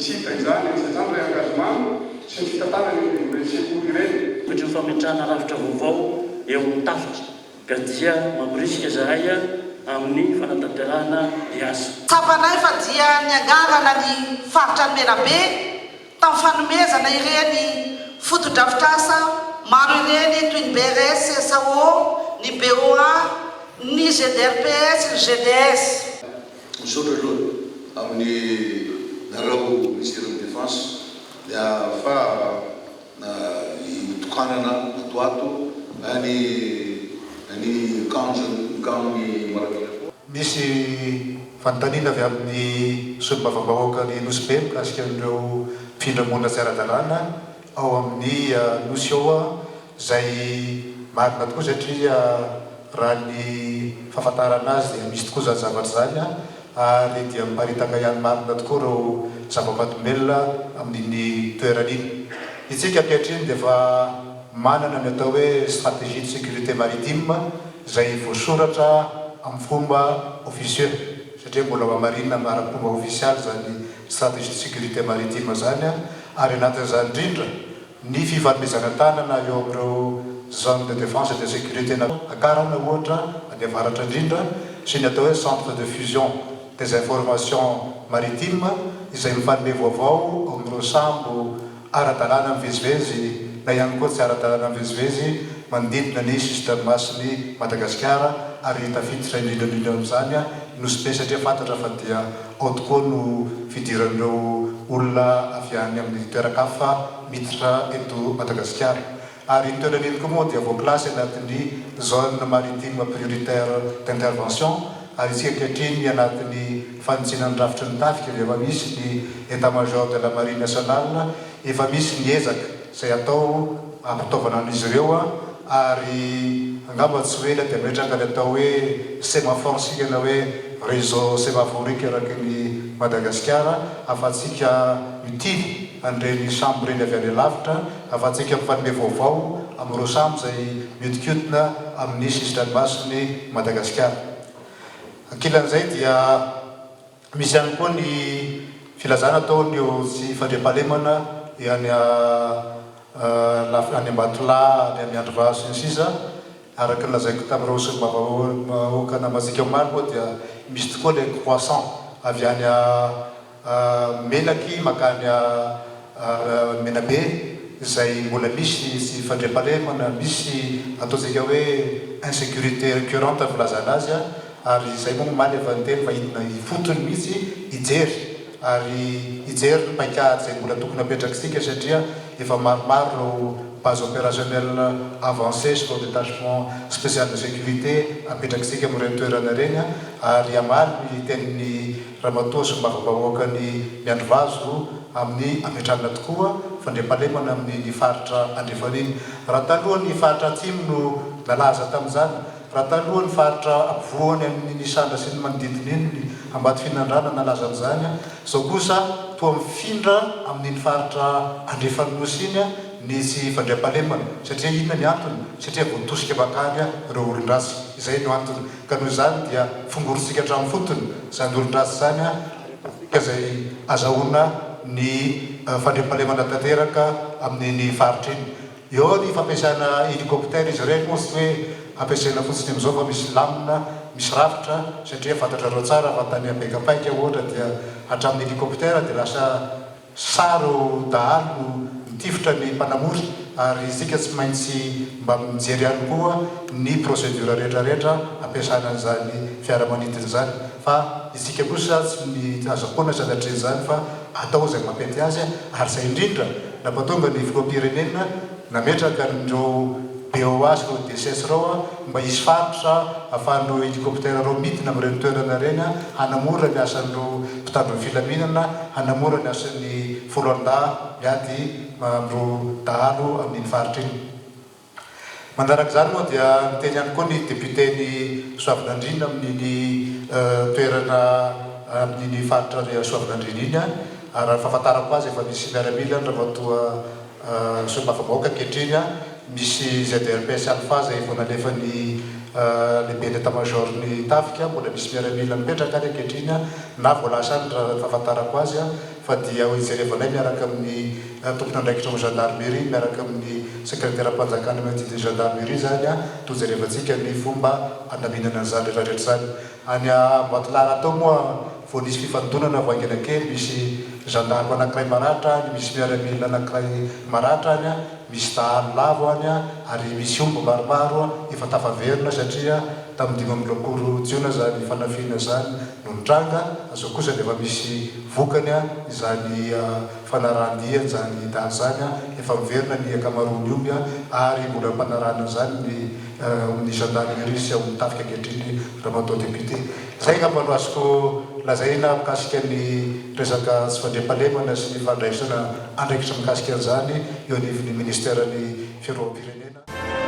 deficit izany satria ny engagement sy ny fitantarany sekoly ireny. Ohatry ny fametrahana rafitra vaovao eo amin'ny tafika ka dia mampirisika zahay amin'ny fanatanterahana asa. Tsapanay fa dia niangarana ny faritra ny Menabe tamin'ny fanomezana ireny fotodrafitrasa maro ireny toy ny BRS, SAO, ny BOA, ny GDRPS, ny GDS. Misaotra aloha amin'ny narao ministère de défense dia fa itokanana atoato any kanjony Maravila. Misy fanontaniana avy amin'ny solombavam-bahoaka ny Nosy Be mikasika an'ireo mpindramona tsy ara-dalàna ao amin'ny Nosy ao izay marina tokoa satria raha ny fahafantarana azy dia misy tokoa zany zavatra zany ary dia miparitaka ihany marina tokoa ireo zava-mahadomelona amin'iny toeran'iny. Itsika ankehitriny dia efa manana ny atao hoe stratégie de sécurité maritime izay voasoratra amin'ny fomba officieux satria mbola mamarina ara-fomba ofisialy zany stratégie de sécurité maritime zany ary anatin'izany indrindra ny fifanomezana tanana eo amin'ireo zone de défense et de sécurité akarana ohatra any avaratra indrindra sy ny atao hoe centre de fusion des informations maritimes izay mifanome vaovao amin'ireo sambo ara-dalàna mivezivezy na ihany koa tsy ara-dalàna mivezivezy manodidina ny système masiny Madagasikara ary tafiditra indrindrandrindra amin'izany Nosy Be satria fantatra fa dia ao tokoa no fidiran'ireo olona avy any amin'ny toeran-kafa miditra eto Madagasikara. Ary ny toeran'iny koa moa dia voakilasy anatin'ny zone maritime prioritaire d'intervention ary isika ankehitriny anatin'ny fanitsinan'ny rafitry ny tafika dia efa misy ny état-major de la marine nationale, efa misy ny ezaka izay atao ampitaovana an'izy ireo ary angamba tsy hoe dia metraka ny atao hoe sémaphore sika na hoe réseau sémaphorique eraky ny Madagasikara afatsika mitily an'ireny sambo ireny avy any lavitra afatsika mifanome vaovao amin'ireo sambo izay miodikotina amin'ny système masiny Madagasikara. Ankilan'izay dia misy ihany koa ny filazana ataon'io sy fandriampahalemana any Ambatolahy, any Andrivazo sy ny sisa araka ny lazaiko tamin'ireo solombavam-bahoaka namazika maro moa dia misy tokoa ilay croissant avy any Menaky makany Menabe izay mbola misy sy fandriampahalemana, misy ataontsika hoe insécurité récurrente filazana azy ary izay moa maly efa ny teny fa ifotony mihitsy ijery ary ijery ny paikady izay mbola tokony apetrakisika satria efa maromaro base opérationnelle avancée sur le détachement spécial de sécurité apetrakisika amin'ireny toerana ireny ary amaly ny tenin'ny ramatoa solombavam-bahoaka ny Andrivazo amin'ny ametrahana tokoa fandriampahalemana amin'ny faritra andrefaniny. Raha taloha ny faritra atsimo no nalaza tamin'izany, raha taloha ny faritra ampovoany amin'ny Sandra sy ny manodidina iny Ambatoa Fihinandrana nalaza amin'izany, izao kosa toa mifindra amin'ny faritra Andrefanosy iny nisy fandriampahalemana satria inona ny antony? Satria voatosika bakany ireo olon-drasy, izay no antony. Ka noho izany dia fongorotsika hatramin'ny fotony izany olon-drasy izany izay azahoana ny fandriampahalemana tanteraka amin'ny faritra iny. Eo ny fampiasana hélicoptère izy ireny moa tsy hoe ampiasaina fotsiny amin'izao fa misy lamina, misy rafitra satria fantatrareo tsara fa tany Ambekapaika ohatra dia hatramin'ny hélicoptère dia lasa saro dahalo mitifitra ny mpanamory ary isika tsy maintsy mba mijery ihany koa ny procédure rehetrarehetra ampiasana an'izany fiaramanidina izany fa isika kosa tsy ny azahoana sanatria izany fa atao izay mampety azy ary izay indrindra nampatonga ny filoham-pirenena nametraka n'ireo BOA sy ireo DCS ireo mba hisy faritra ahafahan'ireo hélicoptère ireo midina amin'ireny toerana ireny hanamora ny asan'ireo mpitandron'ny filaminana, hanamora ny asan'ny foloan-dahy miady amin'ireo dahalo amin'iny faritra iny. Manaraka izany moa dia miteny ihany koa ny député-ny Soavinandriana amin'iny toerana amin'iny faritra Soavinandriana iny ary fahafantarako azy efa misy miaramila raha toa solombavam-bahoaka ankehitriny misy ZRPS Alpha izay vao nalefan'ny lehibe d'état-major ny tafika mbola misy miaramila mipetraka any ankehitriny na voalasa any raha fahafantarako azy fa dia ijerevanay miaraka amin'ny tompona andraikitra amin'ny gendarmerie miaraka amin'ny secrétaire mpanjakana mainty de gendarmerie zany a to jerevantsika ny fomba anaminana zany rehetrarehetra zany any Batolara atao moa vao nisy fifandonana voangina kely misy gendarme anankiray maratra any misy miaramila anankiray maratra any a misy tahalo lavo any a ary misy omby maromaro efa tafaverina satria tamin'ny 20 jiona zany fanafina zany no nitranga azao kosa dia efa misy vokany a izany fanarahandia zany daly zany a efa miverina ny akamaroany omby a ary mbola mpanarahana zany ny gendarmerie sy ao mitafika ankehitriny ramatoa député zay ngamba no azoko lazaina mikasika ny resaka tsy fandriam-pahalemana sy ny fandraisana andraikitra mikasika an'izany eo anivon'ny ministère ny fiarovam-pirenena